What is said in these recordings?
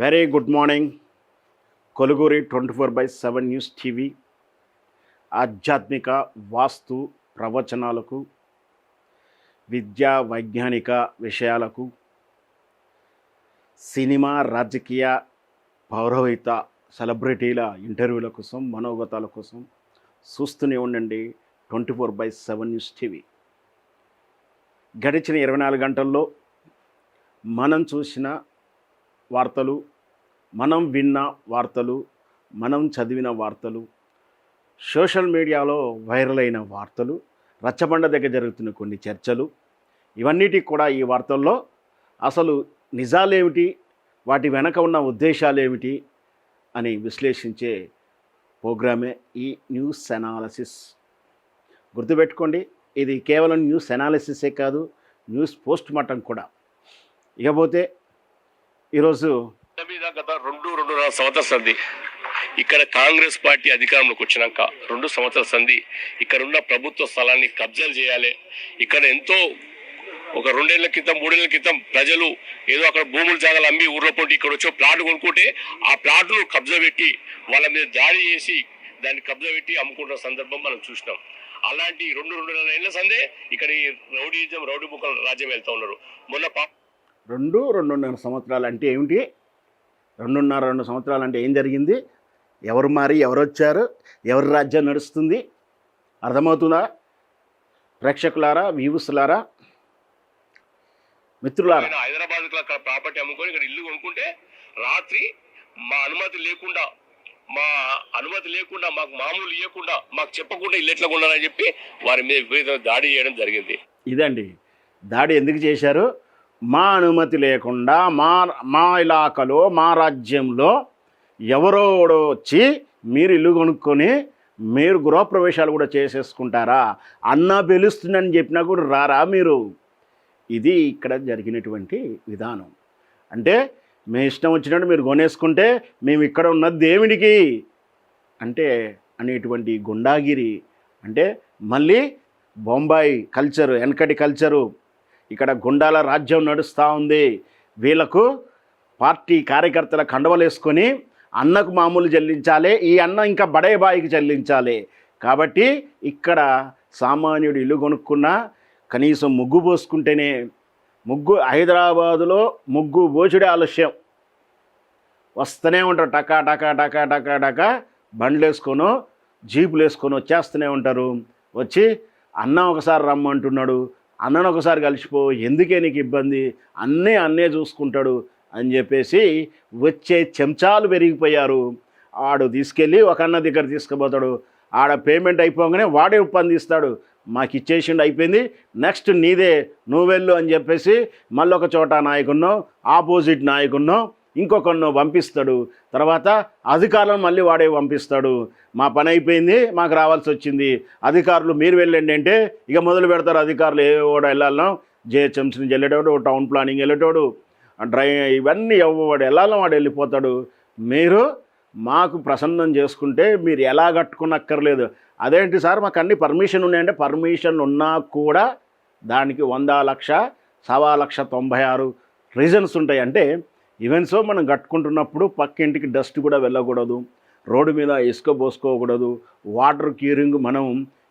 Very good morning. కొలుగురి 24/7 news TV ఆధ్యాత్మిక వాస్తు ప్రవచనాలకు, విద్యా వైజ్ఞానిక విషయాలకు, సినిమా రాజకీయ పౌరోహిత సెలబ్రిటీల ఇంటర్వ్యూల కోసం, మనోగతాల కోసం చూస్తూనే ఉండండి 24/7 న్యూస్ టీవీ. గడిచిన 24 గంటల్లో మనం చూసిన వార్తలు, మనం విన్న వార్తలు, మనం చదివిన వార్తలు, సోషల్ మీడియాలో వైరల్ అయిన వార్తలు, రచ్చబండ దగ్గర జరుగుతున్న కొన్ని చర్చలు, ఇవన్నిటికి కూడా ఈ వార్తల్లో అసలు నిజాలేమిటి, వాటి వెనక ఉన్న ఉద్దేశాలేమిటి అని విశ్లేషించే ప్రోగ్రామే ఈ న్యూస్ అనాలసిస్. గుర్తుపెట్టుకోండి, ఇది కేవలం న్యూస్ అనాలిసిసే కాదు, న్యూస్ పోస్ట్ మార్టం కూడా. ఇకపోతే ఈరోజు మీద గత 2.5 సంవత్సరాల సంధి ఇక్కడ కాంగ్రెస్ పార్టీ అధికారంలోకి వచ్చినాక 2 సంవత్సరాల సంధి ఇక్కడ ఉన్న ప్రభుత్వ స్థలాన్ని కబ్జాలు చేయాలి. ఇక్కడ ఎంతో ఒక 2 ఏళ్ల క్రితం 3 ఏళ్ల క్రితం ప్రజలు ఏదో అక్కడ భూములు జాగాలు అమ్మి ఊర్లో పోటీ ఇక్కడ వచ్చి ప్లాట్ కొనుక్కుంటే ఆ ప్లాట్ను కబ్జా పెట్టి వాళ్ళ మీద దాడి చేసి దాన్ని కబ్జా పెట్టి అమ్ముకుంటున్న సందర్భం మనం చూసినాం. అలాంటి 2.5 ఏళ్ల సందే ఇక్కడ ఈ రౌడీ బుక్కల రాజ్యం వెళ్తా ఉన్నారు. మొన్న 2.5 సంవత్సరాలు అంటే ఏమిటి? 2.5 సంవత్సరాలు అంటే ఏం జరిగింది? ఎవరు మారి ఎవరు వచ్చారు? ఎవరి రాజ్యం నడుస్తుంది? అర్థమవుతుందా ప్రేక్షకులారా, వ్యూవర్స్లారా, మిత్రులారా? హైదరాబాద్ ప్రాపర్టీ అమ్ముకొని ఇక్కడ ఇల్లు కొనుక్కుంటే రాత్రి మా అనుమతి లేకుండా మాకు మామూలు ఇవ్వకుండా మాకు చెప్పకుండా ఇల్లు ఎట్లా కొన్నారని చెప్పి వారి మీద విపరీతంగా దాడి చేయడం జరిగింది. ఇదండి దాడి ఎందుకు చేశారు? మా అనుమతి లేకుండా మా ఇలాకాలో, మా రాజ్యంలో ఎవరోడో వచ్చి మీరు ఇల్లు కొనుక్కొని మీరు గృహప్రవేశాలు కూడా చేసేసుకుంటారా? అన్న పిలుస్తుందని చెప్పినా కూడా రారా మీరు? ఇది ఇక్కడ జరిగినటువంటి విధానం. అంటే మీ ఇష్టం వచ్చినట్టు మీరు కొనేసుకుంటే మేము ఇక్కడ ఉన్నది దేవుడికి అంటే అనేటువంటి గుండాగిరి. అంటే మళ్ళీ బొంబాయి కల్చరు, వెనకటి కల్చరు, ఇక్కడ గుండాల రాజ్యం నడుస్తూ ఉంది. వీళ్ళకు పార్టీ కార్యకర్తల కండవలు వేసుకొని అన్నకు మామూలు చెల్లించాలి, ఈ అన్న ఇంకా బడే బాయికి చెల్లించాలి. కాబట్టి ఇక్కడ సామాన్యుడు ఇల్లు కొనుక్కున్నా కనీసం ముగ్గు పోసుకుంటేనే, హైదరాబాదులో ముగ్గు పోచుడే ఆలస్యం. వస్తూనే ఉంటారు టకా టకా టకా టకా టకా బండ్లు వేసుకొనో జీపులు వేసుకొని వచ్చేస్తూనే ఉంటారు. వచ్చి అన్న ఒకసారి రమ్మంటున్నాడు, అన్నను ఒకసారి కలిసిపో, ఎందుకే నీకు ఇబ్బంది, అన్నే చూసుకుంటాడు అని చెప్పేసి వచ్చే చెంచాలు పెరిగిపోయారు. ఆడు తీసుకెళ్ళి ఒక అన్న దగ్గర తీసుకుపోతాడు. ఆడ పేమెంట్ అయిపోగానే వాడే ఒప్పందిస్తాడు, మాకు ఇచ్చేసిండు, అయిపోయింది, నెక్స్ట్ నీదే, నువ్వెళ్ళు అని చెప్పేసి మళ్ళీ ఒక చోట నాయకున్నో, ఆపోజిట్ నాయకున్నో, ఇంకొకన్నో పంపిస్తాడు. తర్వాత అధికారులను మళ్ళీ వాడే పంపిస్తాడు. మా పని అయిపోయింది, మాకు రావాల్సి వచ్చింది, అధికారులు మీరు వెళ్ళండి అంటే ఇక మొదలు పెడతారు అధికారులు. ఎవడు వెళ్ళాలనో, జిహెచ్ఎంసీ నుంచి వెళ్ళేటోడు, టౌన్ ప్లానింగ్ వెళ్ళేటోడు, ఇవన్నీ ఎవడు వెళ్ళాలో వాడు వెళ్ళిపోతాడు. మీరు మాకు ప్రసన్నం చేసుకుంటే మీరు ఎలా కట్టుకునక్కర్లేదు. అదేంటి సార్ మాకు అన్ని పర్మిషన్ ఉన్నాయంటే, పర్మిషన్ ఉన్నా కూడా దానికి 100,00,000 రీజన్స్ ఉంటాయి. అంటే ఈవెన్సో మనం కట్టుకుంటున్నప్పుడు పక్కింటికి డస్ట్ కూడా వెళ్ళకూడదు, రోడ్డు మీద ఇసుక పోసుకోకూడదు, వాటర్ క్యూరింగ్ మనం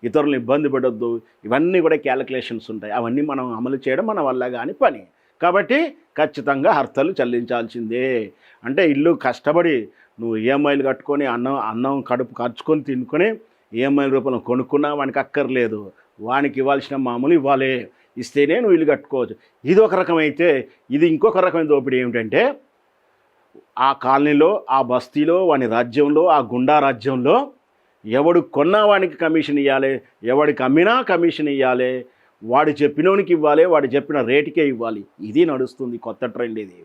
ఇతరులను ఇబ్బంది పెట్టద్దు, ఇవన్నీ కూడా క్యాలిక్యులేషన్స్ ఉంటాయి. అవన్నీ మనం అమలు చేయడం మన వల్ల కాని పని. కాబట్టి ఖచ్చితంగా హర్తలు చెల్లించాల్సిందే. అంటే ఇల్లు కష్టపడి నువ్వు ఈఎంఐలు కట్టుకొని అన్నం కడుపు ఖర్చుకొని తినుకొని ఈఎంఐల రూపంలో కొనుక్కున్నా వానికి అక్కర్లేదు, వానికి ఇవ్వాల్సిన మామూలు ఇవ్వాలి, ఇస్తేనే నువ్వు ఇల్లు కట్టుకోవచ్చు. ఇది ఒక రకమైతే, ఇది ఇంకొక రకమైన దోపిడీ ఏమిటంటే, ఆ కాలనీలో, ఆ బస్తీలో, వాని రాజ్యంలో, ఆ గుండా రాజ్యంలో ఎవడు కొన్నా వానికి కమిషన్ ఇవ్వాలి, ఎవడికి అమ్మినా కమిషన్ ఇవ్వాలి, వాడు చెప్పినోనికి ఇవ్వాలి, వాడు చెప్పిన రేటుకే ఇవ్వాలి. ఇది నడుస్తుంది, కొత్త ట్రెండ్ ఇది.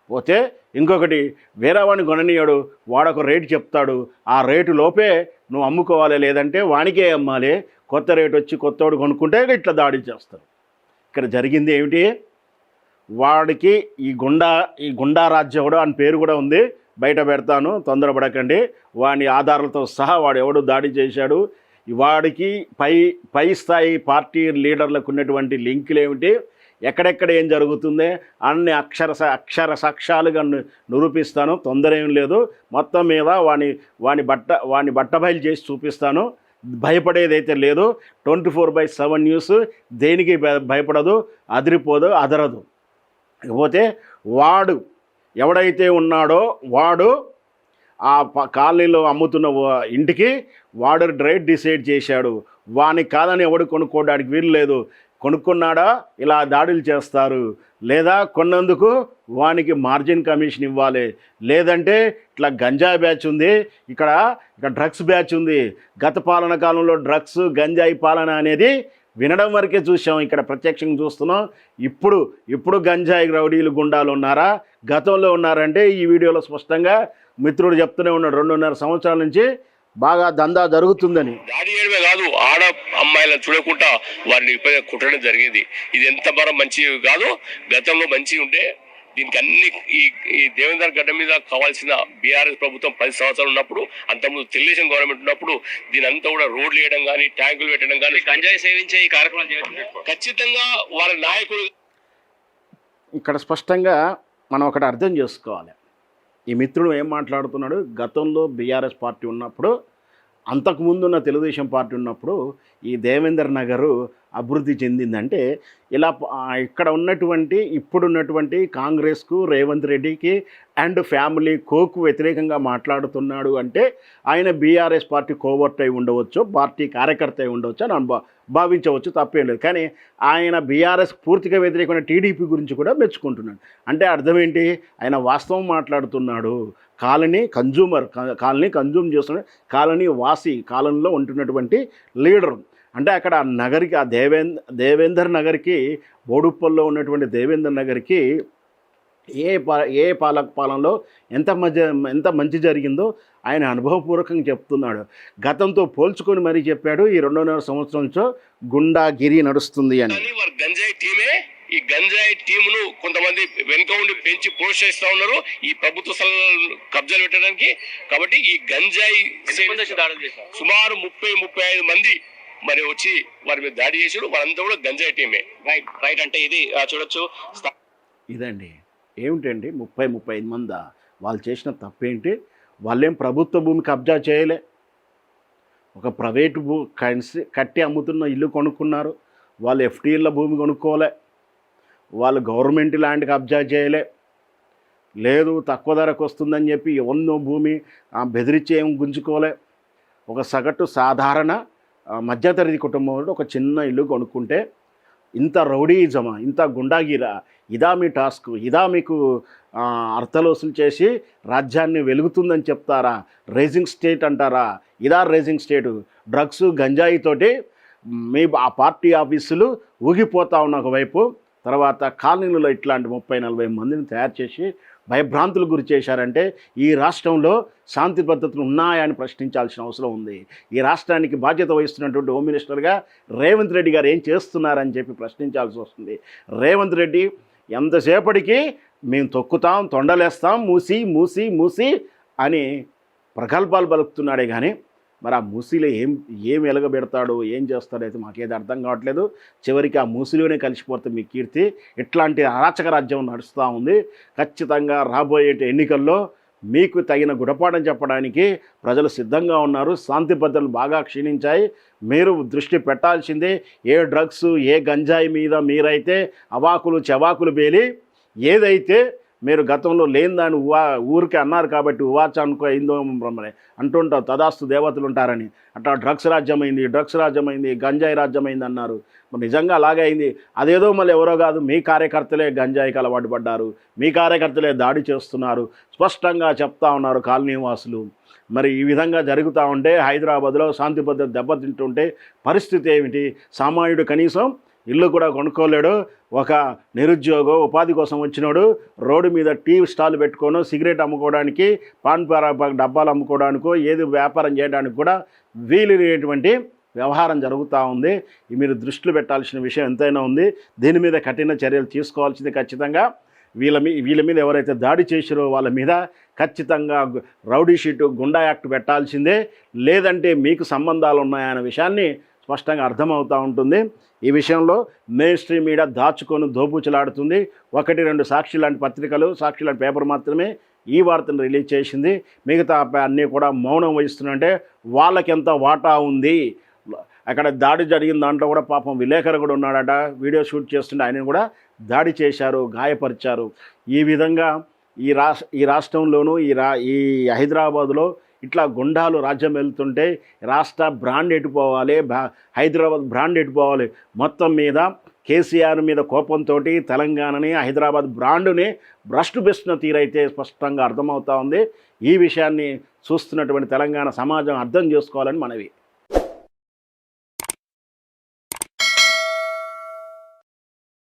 పోతే ఇంకొకటి, వేరే వాడిని కొననీయడు, వాడొక రేటు చెప్తాడు, ఆ రేటు లోపే నువ్వు అమ్ముకోవాలి, లేదంటే వానికే అమ్మాలి, కొత్త రేటు వచ్చి కొత్తవాడు కొనుక్కుంటే ఇట్లా దాడి చేస్తారు. ఇక్కడ జరిగింది ఏమిటి? వాడికి ఈ గుండా రాజ్యం అని పేరు కూడా ఉంది, బయట పెడతాను, తొందరపడకండి. వాని ఆధారాలతో సహా వాడు ఎవడు దాడి చేశాడు, వాడికి పై స్థాయి పార్టీ లీడర్లకు ఉన్నటువంటి లింకులు ఏమిటి, ఎక్కడెక్కడ ఏం జరుగుతుందో అన్ని అక్షర సాక్ష్యాలుగా నిరూపిస్తాను. తొందర ఏం లేదు. మొత్తం మీద వాని బట్టబయలు చేసి చూపిస్తాను. భయపడేదైతే లేదు. 24/7 న్యూస్ దేనికి భయపడదు, అదిరిపోదు, అదరదు. ఇకపోతే వాడు ఎవడైతే ఉన్నాడో వాడు ఆ కాలనీలో అమ్ముతున్న ఇంటికి వాడు రేట్ డిసైడ్ చేశాడు. వానికి కాదని ఎవడు కొనుక్కోవడానికి వీలు లేదు. కొనుక్కున్నాడా ఇలా దాడులు చేస్తారు. లేదా కొన్నందుకు వానికి మార్జిన్ కమిషన్ ఇవ్వాలి. లేదంటే ఇట్లా గంజాయి బ్యాచ్ ఉంది, ఇక్కడ డ్రగ్స్ బ్యాచ్ ఉంది. గత పాలన కాలంలో డ్రగ్స్ గంజాయి పాలన అనేది వినడం వరకే చూసాం, ఇక్కడ ప్రత్యక్షంగా చూస్తున్నాం. ఇప్పుడు గంజాయి రౌడీలు గుండాలు ఉన్నారా, గతంలో ఉన్నారంటే ఈ వీడియోలో స్పష్టంగా మిత్రుడు చెప్తూనే ఉన్నాడు. 2.5 సంవత్సరాల నుంచి బాగా దందా జరుగుతుందని. దాడి చేయడమే కాదు, ఆడ అమ్మాయిలను చూడకుండా వారిని కుట్టడం జరిగింది. ఇది ఎంత మరం మంచి కాదు, గతంలో మంచి ఉంటే దీనికి అన్ని ఈ దేవేందర్ గడ్డ మీద కావాల్సిన బీఆర్ఎస్ ప్రభుత్వం 10 సంవత్సరాలు ఉన్నప్పుడు, అంతకుముందు తెలుగుదేశం గవర్నమెంట్ ఉన్నప్పుడు దీని అంతా కూడా రోడ్లు వేయడం కానీ, ట్యాంకులు పెట్టడం కానీ, గంజాయి సేవించే ఈ కార్యక్రమాలు చేయడం ఖచ్చితంగా వాళ్ళ నాయకుడు. ఇక్కడ స్పష్టంగా మనం ఒకటి అర్థం చేసుకోవాలి. ఈ మిత్రుడు ఏం మాట్లాడుతున్నాడు, గతంలో బీఆర్ఎస్ పార్టీ ఉన్నప్పుడు, అంతకుముందున్న తెలుగుదేశం పార్టీ ఉన్నప్పుడు ఈ దేవేందర్ నగరు అభివృద్ధి చెందిందంటే ఇలా ఇక్కడ ఉన్నటువంటి ఇప్పుడున్నటువంటి కాంగ్రెస్కు, రేవంత్ రెడ్డికి అండ్ ఫ్యామిలీ కోకు వ్యతిరేకంగా మాట్లాడుతున్నాడు అంటే ఆయన బీఆర్ఎస్ పార్టీ కోవర్ట్ అయి ఉండవచ్చు, పార్టీ కార్యకర్త అయి ఉండవచ్చు అని భావించవచ్చు, తప్పేం లేదు. కానీ ఆయన బీఆర్ఎస్ పూర్తిగా వ్యతిరేకమైన టీడీపీ గురించి కూడా మెచ్చుకుంటున్నాడు. అంటే అర్థం ఏంటి, ఆయన వాస్తవం మాట్లాడుతున్నాడు. కాలనీ కన్జ్యూమ్ చేస్తున్నాడు, కాలనీ వాసి, కాలనీలో ఉంటున్నటువంటి లీడరు. అంటే అక్కడ నగరికి ఆ దేవేందర్ నగర్కి, బోడుప్పల్లో ఉన్నటువంటి దేవేందర్ నగర్కి ఏ పాలనలో ఎంత మంచి జరిగిందో ఆయన అనుభవపూర్వకంగా చెప్తున్నాడు. గతంతో పోల్చుకొని మరీ చెప్పాడు. ఈ 2.5 సంవత్సరం నుంచి గుండాగిరి నడుస్తుంది అని. గంజాయి టీమే, ఈ గంజాయి టీమును కొంతమంది వెనుక ఉండి పెంచి ప్రోత్సహిస్తూ ఉన్నారు ఈ ప్రభుత్వ స్థలాలను కబ్జాలు పెట్టడానికి. కాబట్టి ఈ గంజాయి సుమారు 30-35 మంది మరి వచ్చి వారి మీద దాడి చేసాడు. వారంతా కూడా గంజాయి టీమే. రైట్ అంటే ఇది చూడొచ్చు. ఇదండి ఏమిటండి 30-35 మంది వాళ్ళు చేసిన తప్పేంటి? వాళ్ళేం ప్రభుత్వ భూమి కబ్జా చేయలే, ఒక ప్రైవేటు కట్టి అమ్ముతున్న ఇల్లు కొనుక్కున్నారు. వాళ్ళు ఎఫ్టీల భూమి కొనుక్కోలే, వాళ్ళు గవర్నమెంట్ ల్యాండ్ కబ్జా చేయలే, లేదు తక్కువ ధరకు వస్తుందని చెప్పి ఎవరినో భూమి బెదిరించి ఏం గుంజుకోలే. ఒక సగటు సాధారణ మధ్యతరగతి కుటుంబంలో ఒక చిన్న ఇల్లు కొనుక్కుంటే ఇంత రౌడీజమా, ఇంత గుండాగిరా, ఇదా మీ టాస్క్, ఇదా మీకు అర్థలోసులు చేసి రాజ్యాన్ని వెలుగుతుందని చెప్తారా? రేజింగ్ స్టేట్ అంటారా? ఇదా రేజింగ్ స్టేటు? డ్రగ్స్ గంజాయితోటి మీ ఆ పార్టీ ఆఫీసులు ఊగిపోతా ఉన్న ఒకవైపు, తర్వాత కాలనీలలో ఇట్లాంటి 30-40 మందిని తయారు చేసి భయభ్రాంతులు గురి చేశారంటే ఈ రాష్ట్రంలో శాంతి భద్రతలు ఉన్నాయని ప్రశ్నించాల్సిన అవసరం ఉంది. ఈ రాష్ట్రానికి బాధ్యత వహిస్తున్నటువంటి హోమ్ మినిస్టర్గా రేవంత్ రెడ్డి గారు ఏం చేస్తున్నారని చెప్పి ప్రశ్నించాల్సి వస్తుంది. రేవంత్ రెడ్డి ఎంతసేపటికి మేము తొక్కుతాం, తొండలేస్తాం, మూసి అని ప్రగల్భాలు పలుకుతున్నాడే కానీ మరి ఆ మూసీలో ఏం ఎలగబెడతాడో, ఏం చేస్తాడో అయితే మాకేది అర్థం కావట్లేదు. చివరికి ఆ మూసీలోనే కలిసిపోతుంది మీ కీర్తి. ఇట్లాంటి అరాచక రాజ్యం నడుస్తూ ఉంది. ఖచ్చితంగా రాబోయే ఎన్నికల్లో మీకు తగిన గుణపాఠం చెప్పడానికి ప్రజలు సిద్ధంగా ఉన్నారు. శాంతి భద్రతలు బాగా క్షీణించాయి. మీరు దృష్టి పెట్టాల్సిందే. ఏ డ్రగ్స్, ఏ గంజాయి మీద మీరైతే అవాకులు చెవాకులు పేలి ఏదైతే మీరు గతంలో లేని దాన్ని ఊరికే అన్నారు కాబట్టి ఉవాచ అనుకో అయిందో అంటుంటారు, తదాస్తు దేవతలు ఉంటారని. అట్లా డ్రగ్స్ రాజ్యమైంది, గంజాయి రాజ్యమైంది అన్నారు. మరి నిజంగా అలాగే అయింది. అదేదో మళ్ళీ ఎవరో కాదు, మీ కార్యకర్తలే గంజాయికి అలవాటు పడ్డారు, మీ కార్యకర్తలే దాడి చేస్తున్నారు, స్పష్టంగా చెప్తా ఉన్నారు కాలనీ వాసులు. మరి ఈ విధంగా జరుగుతూ ఉంటే హైదరాబాద్లో శాంతి భద్రత దెబ్బతింటుంటే పరిస్థితి ఏమిటి? సామాన్యుడు కనీసం ఇల్లు కూడా కొనుక్కోలేడు. ఒక నిరుద్యోగం ఉపాధి కోసం వచ్చినాడు రోడ్డు మీద టీ స్టాల్ పెట్టుకోను, సిగరెట్ అమ్ముకోవడానికి, పాన్ డబ్బాలు అమ్ముకోవడానికో ఏది వ్యాపారం చేయడానికి కూడా వీలునేటువంటి వ్యవహారం జరుగుతూ ఉంది. మీరు దృష్టిలో పెట్టాల్సిన విషయం ఎంతైనా ఉంది. దీని మీద కఠిన చర్యలు తీసుకోవాల్సింది ఖచ్చితంగా. వీళ్ళ మీద ఎవరైతే దాడి చేసారో వాళ్ళ మీద ఖచ్చితంగా రౌడీ షీటు, గుండా యాక్ట్ పెట్టాల్సిందే. లేదంటే మీకు సంబంధాలు ఉన్నాయన్న విషయాన్ని స్పష్టంగా అర్థమవుతూ ఉంటుంది. ఈ విషయంలో మెయిన్ స్ట్రీమ్ మీడియా దాచుకొని దోబూచులాడుతుంది. 1-2 సాక్షి లాంటి పత్రికలు, సాక్షి లాంటి పేపర్ మాత్రమే ఈ వార్తను రిలీజ్ చేసింది. మిగతా అన్నీ కూడా మౌనం వహిస్తుందంటే వాళ్ళకి ఎంత వాటా ఉంది. అక్కడ దాడి జరిగిన దాంట్లో కూడా పాపం విలేకరు కూడా ఉన్నాడట, వీడియో షూట్ చేస్తుంటే ఆయన కూడా దాడి చేశారు, గాయపరిచారు. ఈ విధంగా ఈ రాష్ట్రంలోనూ ఈ హైదరాబాదులో ఇట్లా గుండాలు రాజ్యం వెళ్తుంటే రాష్ట్ర బ్రాండ్ ఎటుపోవాలి, హైదరాబాద్ బ్రాండ్ ఎటుపోవాలి. మొత్తం మీద కేసీఆర్ మీద కోపంతో తెలంగాణని, హైదరాబాద్ బ్రాండుని భ్రష్టు పెస్తున్న తీరైతే స్పష్టంగా అర్థమవుతా ఉంది. ఈ విషయాన్ని చూస్తున్నటువంటి తెలంగాణ సమాజం అర్థం చేసుకోవాలని మనవి.